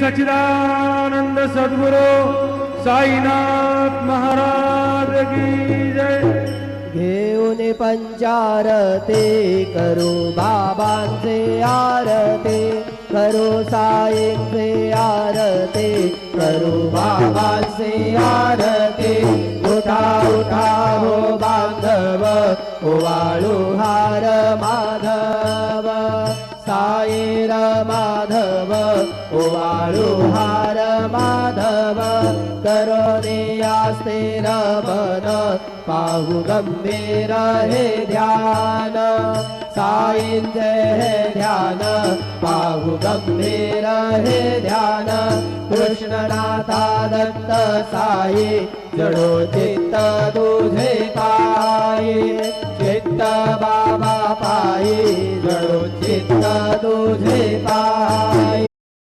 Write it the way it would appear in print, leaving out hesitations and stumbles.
सच्चिदानंद सद्गुरु साईनाथ महाराज की जय। घेऊन पंचारते करू बाबांचे आरते, करू साईंचे आरते, करू बाबांचे आरते। उठा उठा हो बांधव, ओवाळू हार माधव, साईर माधव, ओवाळू हार माधव। करोने आस्ते रमन, पाहू गंभीर हे ध्यान, साईंचे हे ध्यान, पाहू गंभीर हे ध्यान। कृष्णनाथा दत्त साई, जडो चित्त तुझे पायी, चित्त बाबा पायी, जडो चित्त तुझे पायी।